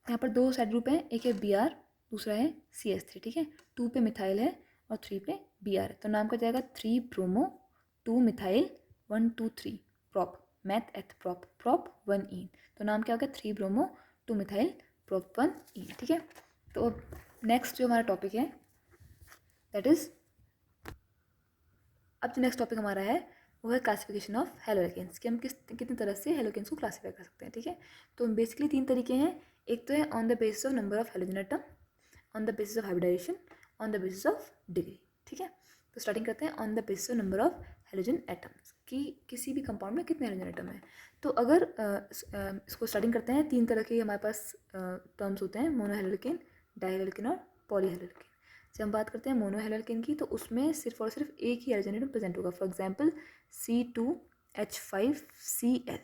यहाँ पर 2 side group हैं, एक है Br, दूसरा है CH3, ठीक है। 2 पे मिथाइल है और 3 पे Br है, तो नाम का जाएगा 3 ब्रोमो 2 मिथाइल 1 2 3 प्रॉप, मैथ एथ प्रॉप, प्रॉप 1 ईन, तो नाम क्या हो गया 3 ब्रोमो 2 मिथाइल प्रॉप 1 ईन, ठीक है। तो अब नेक्स्ट जो हमारा टॉपिक है दैट इज, अब जो नेक्स्ट टॉपिक हमारा है वो है क्लासिफिकेशन ऑफ हेलोकेन्स, कि हम कितनी तरह से हेलोकेन्स को क्लासीफाई कर सकते हैं, ठीक है। तो बेसिकली 3 तरीके हैं, एक तो है on the basis of number of halogen atom, on the basis of hybridization, on the basis of degree, ठीक है। तो स्टार्टिंग करते हैं on the basis of number of halogen atoms, कि किसी भी कंपाउंड में कितने हेलोजन एटम है। तो अगर इसको स्टार्टिंग करते हैं, 3 तरह के हमारे पास टर्म्स होते हैं, मोनोहेलोकेन, डाइहेलोकेन और पॉलीहेलोकेन। जब हम बात करते हैं मोनोहेलोकेन की, तो उसमें सिर्फ और सिर्फ एक ही हेलोजन एटम प्रेजेंट होगा। फॉर एग्जांपल C2H5Cl,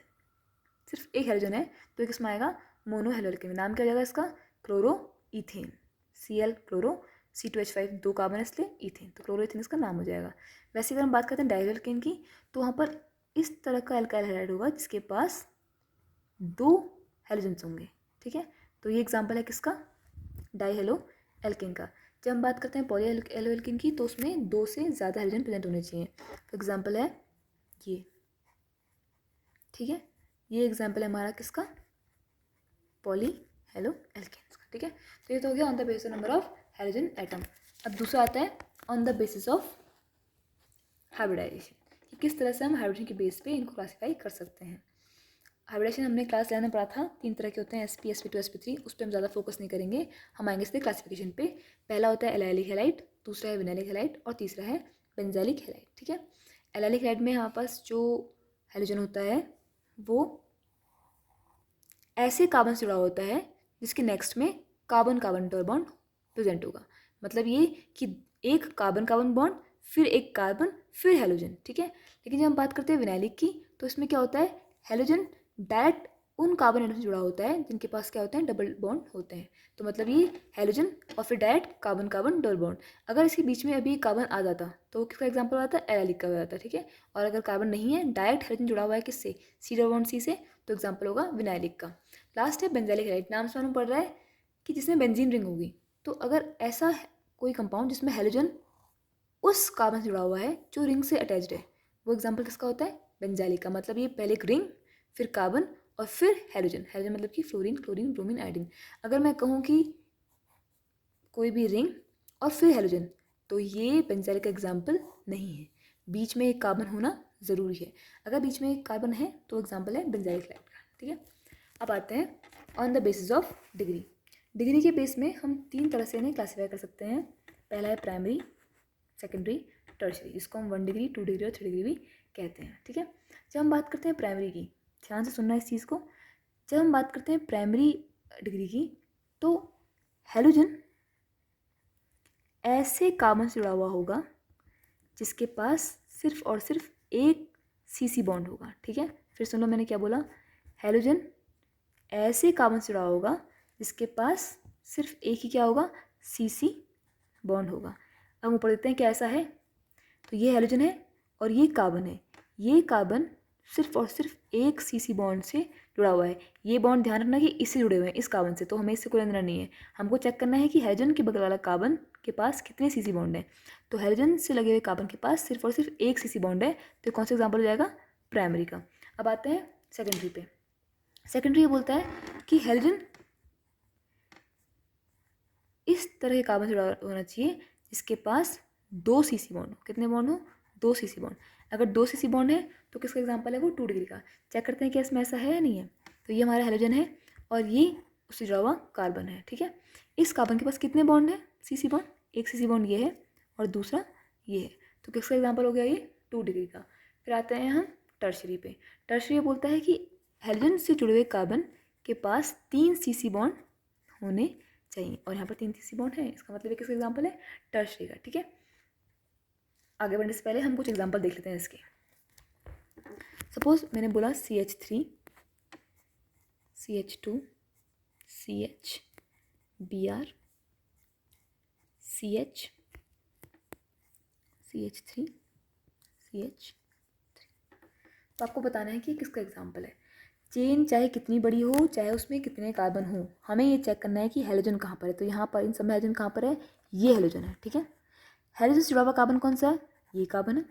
सिर्फ एक हेलोजन है, तो किसमें आएगा मोनोहेलोकेन। नाम क्या हो जाएगा इसका, chloro ethane, Cl chloro, C2H5 2 carbon इसलिए इथेन, तो क्लोरो इथेन इसका नाम हो जाएगा। वैसे अगर हम बात करते हैं डाइहेलोकेन की, तो वहाँ पर इस तरह का एल्काइल हैलाइड होगा जिसके पास 2 हेलोजन्स होंगे, ठीक है। तो ये एग्जाम्पल है किसका, डाइहेलो एल्केन का। जब हम बात करते हैं पॉलीहेलोएल्केन की, तो उसमें 2 से ज़्यादा हेलोजन प्रेजेंट होने चाहिए। फॉर एग्जाम्पल है ये, ठीक है, ये एग्जाम्पल है हमारा किसका, पॉलीहेलोएल्केन्स का, ठीक है। तो ये तो हो गया on the basis number of halogen atom. अब दूसरा आता है on the basis of hybridization, कि किस तरह से हम हाइब्रिडेशन के बेस पे इनको क्लासीफाई कर सकते हैं। हाइब्रिडेशन हमने क्लास 11 में पढ़ा था, 3 तरह के होते हैं, sp sp2 sp3, उस पर हम ज़्यादा फोकस नहीं करेंगे, हम आएंगे इसके क्लासिफिकेशन पे। पहला होता है एलाइलिक हैलाइड, दूसरा है विनाइलिक हैलाइड और तीसरा है बेंजाइलिक हैलाइड, ठीक है। एलाइलिक हैलाइड में हमारे पास जो हेलोजन होता है वो ऐसे कार्बन से जुड़ा होता है जिसके नेक्स्ट में carbon carbon double bond present होगा। मतलब ये कि एक कार्बन कार्बन बॉन्ड, फिर एक कार्बन, फिर हेलोजन, ठीक है। लेकिन जब हम बात करते हैं विनाइलिक की, तो इसमें क्या होता है, हेलोजन डायरेक्ट उन कार्बन एटम से जुड़ा होता है जिनके पास क्या होते हैं, डबल बॉन्ड होते हैं। तो मतलब ये हेलोजन और फिर direct carbon carbon double bond. अगर इसके बीच में अभी कार्बन आ जाता तो किसका एग्जाम्पल आता है, एलाइलिक का हो जाता, ठीक है। और अगर कार्बन नहीं है, डायरेक्ट हेलोजन जुड़ा हुआ है किससे, सी डबल बॉन्ड सी से, तो एग्जाम्पल होगा विनाइलिक का। लास्ट है बेंजाइलिक हैलाइड, नाम से मालूम पड़ रहा है कि जिसमें बेंजीन रिंग होगी। तो अगर ऐसा कोई कंपाउंड जिसमें हेलोजन उस कार्बन से जुड़ा हुआ है जो रिंग से अटैच्ड है, वो एग्जाम्पल किसका होता है, बेंजाइलिक का। मतलब ये पहले एक रिंग, फिर कार्बन और फिर हेलोजन, हेलोजन मतलब कि फ्लोरीन क्लोरीन ब्रोमीन आयोडीन। अगर मैं कहूँ कि कोई भी रिंग और फिर हेलोजन, तो ये बेंजाइलिक का एग्जाम्पल नहीं है, बीच में एक कार्बन होना ज़रूरी है। अगर बीच में एक कार्बन है तो एग्जाम्पल है बेंजाइलिक हैलाइड का, ठीक है। अब आते हैं on the basis of degree. Degree के बेस में हम 3 तरह से इन्हें क्लासीफाई कर सकते हैं। पहला है प्राइमरी, सेकेंडरी, टर्शरी, जिसको हम 1 डिग्री 2 डिग्री और 3 डिग्री भी कहते हैं, ठीक है। जब हम बात करते हैं प्राइमरी की, ध्यान से सुनना इस चीज़ को, जब हम बात करते हैं प्राइमरी डिग्री की, तो हेलोजन ऐसे कार्बन से जुड़ा हुआ होगा जिसके पास सिर्फ और सिर्फ एक CC बॉन्ड होगा, ठीक है। फिर सुनो मैंने क्या बोला, हेलोजन ऐसे कार्बन से जुड़ा होगा जिसके पास सिर्फ एक ही क्या होगा, CC बॉन्ड होगा। अब हम ऊपर देखते हैं क्या ऐसा है, तो ये हेलोजन है और ये कार्बन है, ये कार्बन सिर्फ और सिर्फ एक CC बॉन्ड से जुड़ा हुआ है। ये बॉन्ड ध्यान रखना कि इससे जुड़े हुए हैं, इस कार्बन से, तो हमें इससे कोई लेना नहीं है। हमको चेक करना है कि हेलोजन के बगल वाला कार्बन के पास कितने CC बॉन्ड है। तो हेलोजन से लगे हुए कार्बन के पास सिर्फ और सिर्फ एक CC बॉन्ड है, तो कौन सा एग्जाम्पल हो जाएगा, प्राइमरी का। अब आते हैं सेकेंडरी पे। सेकेंडरी ये बोलता है कि हेलोजन इस तरह के कार्बन से जुड़ा होना चाहिए जिसके पास 2 CC बॉन्ड हो। कितने बॉन्ड हो, 2 CC बॉन्ड। अगर 2 CC बॉन्ड है तो किसका एग्जाम्पल है वो, 2 डिग्री का। चेक करते हैं कि इसमें ऐसा है या नहीं है। तो ये हमारा हेलोजन है और ये उससे जुड़ा हुआ कार्बन है, ठीक है। इस कार्बन के पास कितने बॉन्ड है, CC बॉन्ड, एक CC बॉन्ड ये है और दूसरा ये है, तो किसका एग्जाम्पल हो गया ये, 2 डिग्री का। फिर आते हैं हम टर्शरी पे। टर्शरी बोलता है कि हेलोजन से जुड़े हुए कार्बन के पास 3 CC बॉन्ड होने चाहिए, और यहाँ पर 3 CC बॉन्ड है, इसका मतलब किसका एग्जाम्पल है, टर्शरी का, ठीक है। आगे बढ़ने से पहले हम कुछ एग्जाम्पल देख लेते हैं इसके। सपोज मैंने बोला CH3 CH2 CH Br CH CH3 CH3, तो आपको बताना है कि किसका एग्जाम्पल है। चेन चाहे कितनी बड़ी हो, चाहे उसमें कितने कार्बन हो, हमें ये चेक करना है कि हेलोजन कहाँ पर है। तो यहाँ पर इन सब में हेलोजन कहाँ पर है, ये हेलोजन है, ठीक है। हेलोजन से जुड़ा हुआ कार्बन कौन सा है, ये कार्बन है।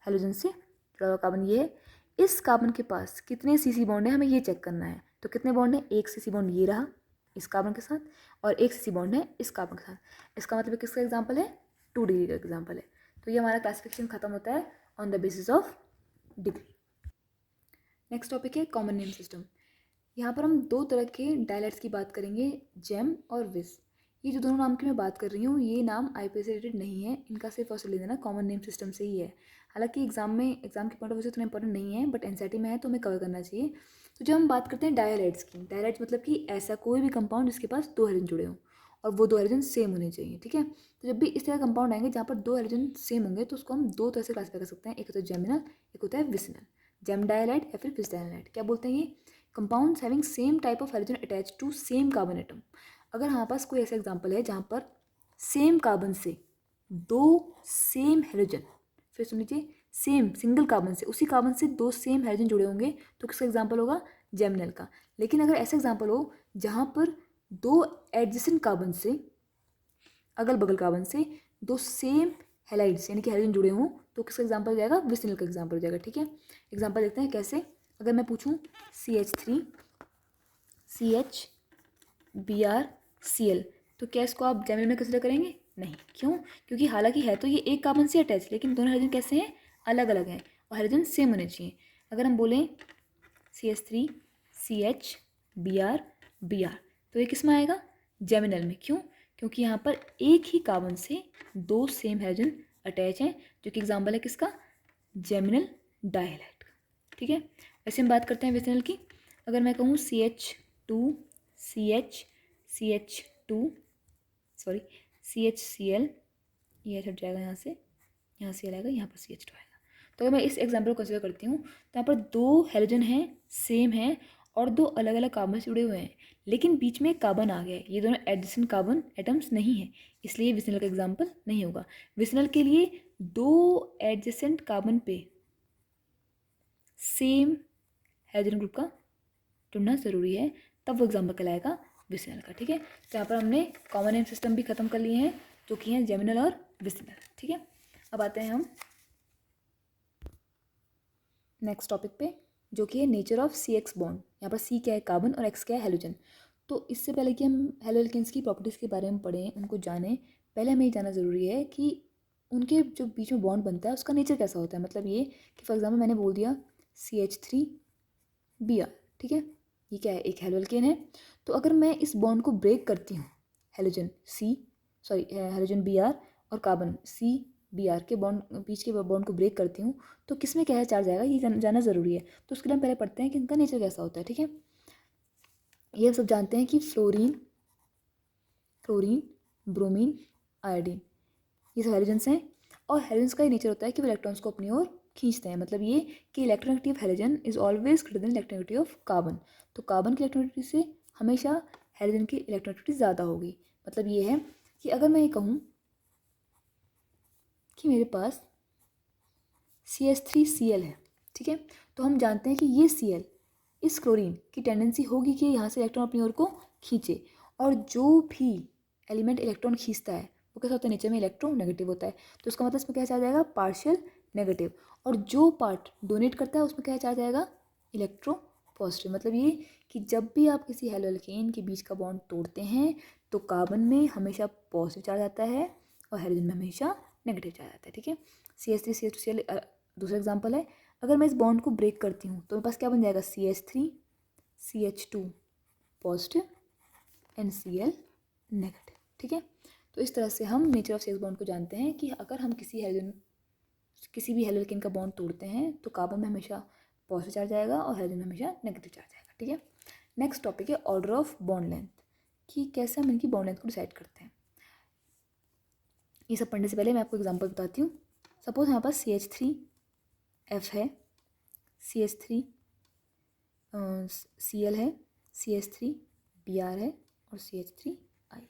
हेलोजन से जुड़ा हुआ कार्बन ये है। इस कार्बन के पास कितने CC बॉन्ड है, हमें ये चेक करना है। तो कितने बॉन्ड है, एक CC बॉन्ड ये रहा इस कार्बन के साथ, और एक CC बॉन्ड है इस कार्बन के साथ। इसका मतलब किसका एग्जाम्पल है, 2 डिग्री का एग्जाम्पल है। तो ये हमारा क्लासिफिकेशन खत्म होता है on the basis of degree. Next topic है कॉमन नेम सिस्टम। यहाँ पर हम 2 तरह के डायलेट्स की बात करेंगे, जेम और विस। ये जो दोनों नाम की मैं बात कर रही हूँ, ये नाम IPA से रिलेटेड नहीं है, इनका सिर्फ और ले देना कॉमन नेम सिस्टम से ही है। हालांकि एग्जाम के पॉइंट ऑफ व्यू से इतना इंपॉर्टेंट नहीं है, बट NCERT में है तो हमें कवर करना चाहिए। तो जब हम बात करते हैं डायलेट्स की, डायलेट्स मतलब कि ऐसा कोई भी कंपाउंड जिसके पास 2 हेलोजन जुड़े हों और वो 2 हेलोजन सेम होने चाहिए, ठीक है। तो जब भी इस तरह कंपाउंड आएंगे जहाँ पर 2 हेलोजन सेम होंगे, तो उसको हम 2 तरह से क्लासीफाई कर सकते हैं। एक होता है जेमिनल, एक होता है विसिनल। जेम डायलाइट या फिर विस डायलाइट क्या बोलते हैं, ये compounds having same type of halogen attach to same carbon atom. अगर हमारे पास कोई ऐसा एग्जांपल है जहाँ पर सेम कार्बन से 2 सेम हेलोजन, फिर सुन लीजिए, सेम सिंगल कार्बन से, उसी कार्बन से 2 सेम हेलोजन जुड़े होंगे, तो किसका एग्जांपल होगा, जेमिनल का। लेकिन अगर ऐसा एग्जांपल हो जहाँ पर 2 एडजेसेंट कार्बन से, अगल बगल कार्बन से 2 सेम हेलाइड्स यानी कि हेलोजन जुड़े हों, तो किसका एग्जांपल हो जाएगा, विसिनल का एग्जांपल हो जाएगा, ठीक है। एग्जांपल देखते हैं कैसे। अगर मैं पूछूं CH3 CH Br Cl, तो क्या इसको आप जेमिनल में कंसिडर करेंगे, नहीं। क्यों, क्योंकि हालांकि है तो ये एक कार्बन से अटैच, लेकिन दोनों हेलोजन कैसे हैं, अलग अलग हैं, और हेलोजन सेम होने चाहिए। अगर हम बोलें CH3 CH Br, तो ये किस में आएगा, जेमिनल में। क्यों, क्योंकि यहाँ पर एक ही कार्बन से 2 सेम हेलोजन अटैच हैं, जो कि एग्जाम्पल है किसका, जेमिनल डायलाइट का, ठीक है। वैसे हम बात करते हैं विसिनल की। अगर मैं कहूँ CH2 CHCl, ये हट जाएगा यहाँ से, यहाँ Cl आएगा, यहाँ पर CH2 आएगा। तो अगर मैं इस एग्जाम्पल को कंसिडर करती हूँ, तो यहाँ पर 2 हेलोजन हैं, सेम हैं, और 2 अलग अलग कार्बन से जुड़े हुए हैं, लेकिन बीच में एक कार्बन आ गया है। ये दोनों एडजेसेंट कार्बन एटम्स नहीं है, इसलिए विसिनल का एग्जाम्पल नहीं होगा। विसिनल के लिए 2 एडजेसेंट कार्बन पे सेम हाइड्रोजन ग्रुप का जुड़ना ज़रूरी है, तब वो एग्जाम्पल कहलाएगा विसिनल का, ठीक है। तो यहाँ पर हमने कॉमन नेम सिस्टम भी खत्म कर लिए हैं, जो कि हैं जेमिनल और विसिनल, ठीक है। अब आते हैं हम नेक्स्ट टॉपिक पे, जो कि है नेचर ऑफ CX बॉन्ड। यहाँ पर C क्या है, कार्बन, और X क्या है, हेलोजन। तो इससे पहले कि हम हेलो एल्केन्स की प्रॉपर्टीज़ के बारे में पढ़ें, उनको जानें, पहले हमें ये जानना ज़रूरी है कि उनके जो बीच में बॉन्ड बनता है उसका नेचर कैसा होता है। मतलब ये कि फॉर एग्जाम्पल मैंने बोल दिया CH3Br, ठीक है, ये क्या है, एक हेलो एल्केन है। तो अगर मैं इस बॉन्ड को ब्रेक करती हूँ, हेलोजन Br और कार्बन CBr के बॉन्ड, बीच के बॉन्ड को ब्रेक करती हूँ, तो किस में क्या है चार्ज आएगा, ये जानना ज़रूरी है। तो उसके लिए हम पहले पढ़ते हैं कि इनका नेचर कैसा होता है, ठीक है। ये सब जानते हैं कि फ्लोरीन, ब्रोमीन, आयोडीन, ये सब हेलोजेंस हैं, और हेलोजेंस का ये नेचर होता है कि वो इलेक्ट्रॉन्स को अपनी ओर खींचते हैं। मतलब ये कि electronegative halogen is always greater than electronegative of carbon. तो कार्बन की इलेक्ट्रोनेगेटिविटी से हमेशा हेलोजन की इलेक्ट्रोनेगेटिविटी ज़्यादा होगी। मतलब ये है कि अगर मैं ये कहूँ कि मेरे पास CH3Cl है, ठीक है, तो हम जानते हैं कि ये Cl, इस क्लोरीन की टेंडेंसी होगी कि यहाँ से इलेक्ट्रॉन अपनी ओर को खींचे, और जो भी एलिमेंट इलेक्ट्रॉन खींचता है वो कैसा होता है, नेचर में इलेक्ट्रोनेगेटिव होता है। तो इसका मतलब इसमें क्या चार्ज आएगा, पार्शियल नेगेटिव, और जो पार्ट डोनेट करता है उसमें क्या चार्ज आएगा, इलेक्ट्रो पॉजिटिव। मतलब ये कि जब भी आप किसी हेलो एल्केन के बीच का बॉन्ड तोड़ते हैं, तो कार्बन में हमेशा पॉजिटिव चार्ज आता है और हाइड्रोजन में हमेशा नेगेटिव चार्ज आता है, ठीक है। CH3 CH2Cl दूसरा एग्जाम्पल है। अगर मैं इस बॉन्ड को ब्रेक करती हूँ तो मेरे पास क्या बन जाएगा, CH3 CH2 positive and Cl negative, ठीक है। तो इस तरह से हम नेचर ऑफ CX बॉन्ड को जानते हैं कि अगर हम किसी भी हेलो एल्केन का बॉन्ड तोड़ते हैं तो कार्बन में हमेशा पॉजिटिव चार्ज आएगा और हाइड्रोजन में हमेशा नेगेटिव चार्ज आएगा, ठीक है। नेक्स्ट टॉपिक है ऑर्डर ऑफ बॉन्ड लेंथ, कि कैसे हम इनकी बॉन्ड लेंथ को डिसाइड करते हैं। ये सब पढ़ने से पहले मैं आपको एग्जांपल बताती हूँ। सपोज हमारे पास CH3F है, CH3Cl है, CH3Br है और CH3I है।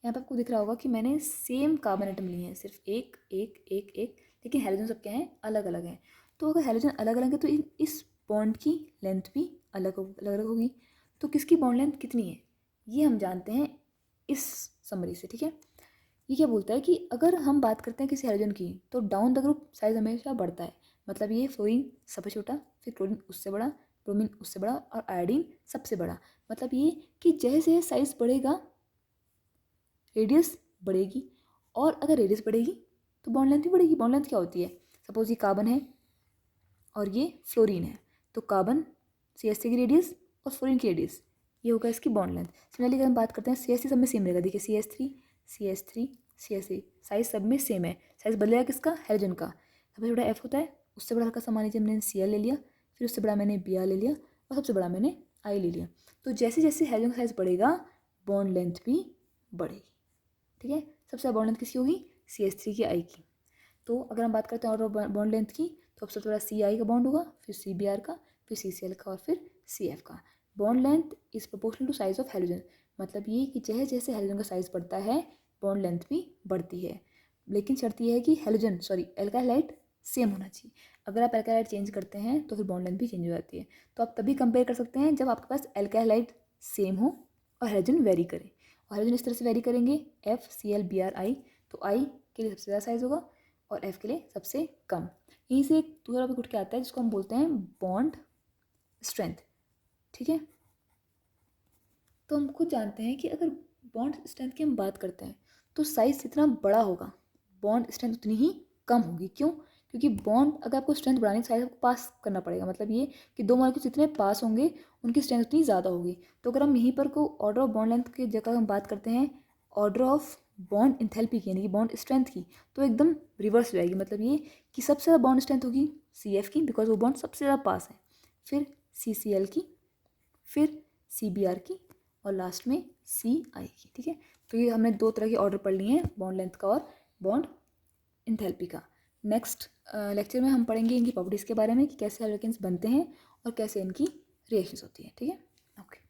यहाँ पर आपको दिख रहा होगा कि मैंने सेम कार्बन एटम लिए हैं, सिर्फ एक एक एक एक, लेकिन हेलोजन सब क्या हैं, अलग अलग हैं। तो अगर हेलोजन अलग अलग है तो इस बॉन्ड की लेंथ भी अलग अलग होगी। तो किसकी बॉन्ड लेंथ कितनी है ये हम जानते हैं इस समरी से, ठीक है। ये क्या बोलता है कि अगर हम बात करते हैं किसी हाइड्रोजन की तो डाउन द ग्रुप साइज हमेशा बढ़ता है। मतलब ये फ्लोरीन सबसे छोटा, फिर क्लोरीन उससे बड़ा, ब्रोमीन उससे बड़ा और आयोडीन सबसे बड़ा। मतलब ये कि जैसे साइज बढ़ेगा रेडियस बढ़ेगी, और अगर रेडियस बढ़ेगी तो बॉन्ड लेंथ भी बढ़ेगी। बॉन्ड लेंथ क्या होती है, सपोज ये कार्बन है और ये फ्लोरीन है, तो कार्बन CH3 की रेडियस और फ्लोरीन की रेडियस, ये होगा इसकी बॉन्ड लेंथ। सिमिलरली अगर हम बात करते हैं CH3 सब में सेम रहेगा, देखिए CH3 साइज सब में सेम है। साइज बदलेगा किसका, हाइड्रोजन का। सबसे बड़ा F होता है, उससे बड़ा हल्का सा मान लीजिए मैंने Cl ले लिया, फिर उससे बड़ा मैंने Br ले लिया और सबसे बड़ा मैंने I ले लिया। तो जैसे जैसे हाइड्रोजन का साइज बढ़ेगा बॉन्ड लेंथ भी बढ़ेगी, ठीक है। सबसे ज़्यादा बॉन्ड लेंथ किसकी होगी, CH3 की I की। तो अगर हम बात करते हैं और बॉन्ड लेंथ की, तो सबसे बड़ा CI का बॉन्ड होगा, फिर CBr का, फिर CCl का और फिर CF का। Bond length is proportional to size of hydrogen. मतलब ये कि जैसे जैसे हाइड्रोजन का साइज बढ़ता है बॉन्ड लेंथ भी बढ़ती है। लेकिन शर्त यह है कि एल्काइल हाइड सेम होना चाहिए। अगर आप एल्काइल हाइड चेंज करते हैं तो फिर बॉन्ड लेंथ भी चेंज हो जाती है। तो आप तभी कंपेयर कर सकते हैं जब आपके पास एल्काइल हाइड सेम हो और हाइड्रोजन वेरी करे। और हाइड्रोजन इस तरह से वेरी करेंगे FCl Br I, तो I के लिए सबसे ज़्यादा साइज होगा और F के लिए सबसे कम। यहीं से एक दूसरा टॉपिक उठ के आता है जिसको हम बोलते हैं बॉन्ड स्ट्रेंथ, ठीक है। तो हम खुद जानते हैं कि अगर बॉन्ड स्ट्रेंथ की हम बात करते हैं तो साइज जितना बड़ा होगा बॉन्ड स्ट्रेंथ उतनी ही कम होगी। क्यों, क्योंकि बॉन्ड अगर आपको स्ट्रेंथ बढ़ानी तो साइज आपको पास करना पड़ेगा। मतलब ये कि दो मॉलिक्यूल्स जितने पास होंगे उनकी स्ट्रेंथ उतनी ज़्यादा होगी। तो अगर हम यहीं पर को ऑर्डर ऑफ बॉन्ड लेंथ की जगह हम बात करते हैं ऑर्डर ऑफ बॉन्ड इंथैल्पी की, यानी कि बॉन्ड स्ट्रेंथ की, तो एकदम रिवर्स हो जाएगी। मतलब ये कि सबसे ज़्यादा बॉन्ड स्ट्रेंथ होगी CF की, बिकॉज वो बॉन्ड सबसे ज़्यादा पास है, फिर CCl की, फिर CBr की और लास्ट में CI की, ठीक है। तो ये हमने दो तरह के ऑर्डर पढ़ लिए हैं, बॉन्ड लेंथ का और बॉन्ड इंथैल्पी का। नेक्स्ट लेक्चर में हम पढ़ेंगे इनकी प्रॉपर्टीज़ के बारे में कि कैसे एल्केन्स बनते हैं और कैसे इनकी रिएक्शंस होती है, ठीक है। ओके।